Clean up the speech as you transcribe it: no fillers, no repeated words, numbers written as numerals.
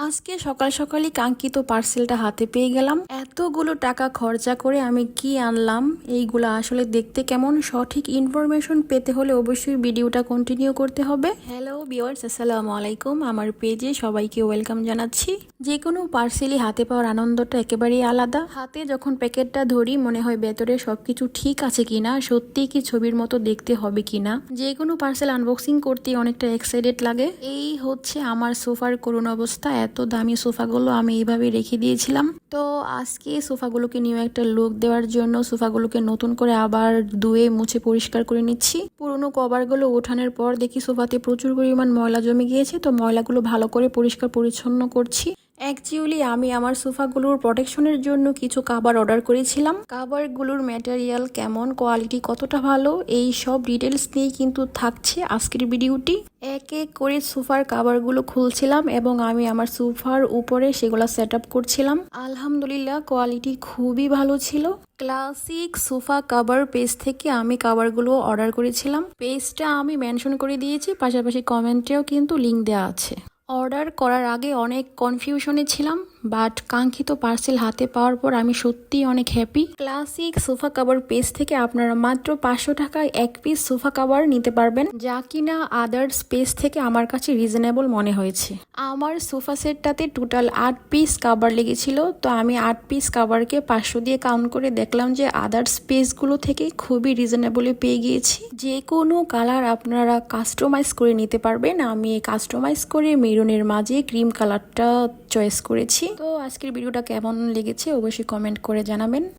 আজকে সকাল সকালই কাঙ্ক্ষিত পার্সেলটা হাতে পেয়ে গেলাম। এতগুলো টাকা খরচা করে আমি কি আনলাম, এইগুলো আসলে দেখতে কেমন, সঠিক ইনফরমেশন পেতে হলে অবশ্যই ভিডিওটা কন্টিনিউ করতে হবে। হ্যালো ভিউয়ার্স, আসসালামু আলাইকুম। আমার পেজে সবাইকে ওয়েলকাম জানাচ্ছি। যে কোনো পার্সেলই হাতে পাওয়ার আনন্দটা একেবারেই আলাদা। হাতে যখন প্যাকেটটা ধরি মনে হয় ভেতরে সবকিছু ঠিক আছে কিনা, সত্যি কি ছবির মতো দেখতে হবে কিনা। যে কোনো পার্সেল আনবক্সিং করতে অনেকটা এক্সাইটেড লাগে। এই হচ্ছে আমার সোফার করুণ অবস্থা। এত দামি সোফাগুলো আমি এইভাবে রেখে দিয়েছিলাম। তো আজকে সোফাগুলোকে নিয়ে একটা লুক দেওয়ার জন্য সোফাগুলোকে নতুন করে আবার ধুয়ে মুছে পরিষ্কার করে নিচ্ছি। পুরোনো কভারগুলো ওঠানোর পর দেখি সোফাতে প্রচুর পরিমাণ ময়লা জমে গিয়েছে। তো ময়লাগুলো ভালো করে পরিষ্কার পরিচ্ছন্ন করছি। অ্যাকচুয়ালি আমি আমার সোফাগুলোর প্রোটেকশনের জন্য কিছু কাভার অর্ডার করেছিলাম। কাভারগুলোর ম্যাটেরিয়াল কেমন, কোয়ালিটি কতটা ভালো, এই সব ডিটেলস নিয়েই কিন্তু থাকছে আজকের ভিডিওটি। এক এক করে সোফার কাভারগুলো খুলছিলাম এবং আমি আমার সোফার উপরে সেগুলো সেট আপ করছিলাম। আলহামদুলিল্লাহ কোয়ালিটি খুবই ভালো ছিল। ক্লাসিক সোফা কাভার পেজ থেকে আমি কাভারগুলো অর্ডার করেছিলাম। পেজটা আমি মেনশন করে দিয়েছি, পাশাপাশি কমেন্টেও কিন্তু লিঙ্ক দেওয়া আছে। অর্ডার করার আগে অনেক কনফিউশনে ছিলাম, বাট কাঙ্ক্ষিত পার্সেল হাতে পাওয়ার পর আমি সত্যিই অনেক happy. Classic sofa cover page থেকে আপনারা মাত্র 500 টাকায় এক পিস সোফা কাভার নিতে পারবেন, যা কিনা আদার্স পেজ থেকে আমার কাছে রিজনেবল মনে হয়েছে। আমার সোফা সেটটাতে টোটাল 8 পিস কাভার লেগেছিল। তো আমি 8 পিস কাভারকে 500 দিয়ে কাউন্ট করে দেখলাম যে আদার্স পেজগুলো থেকে খুবই রিজনেবলে পেয়ে গিয়েছি। যে কোনো কালার আপনারা কাস্টমাইজ করে নিতে পারবেন। আমি কাস্টমাইজ করে মেরুনের মাঝে ক্রিম কালারটা চয়েস করেছি। তো আজকের ভিডিওটা কেমন লেগেছে অবশ্যই কমেন্ট করে জানাবেন।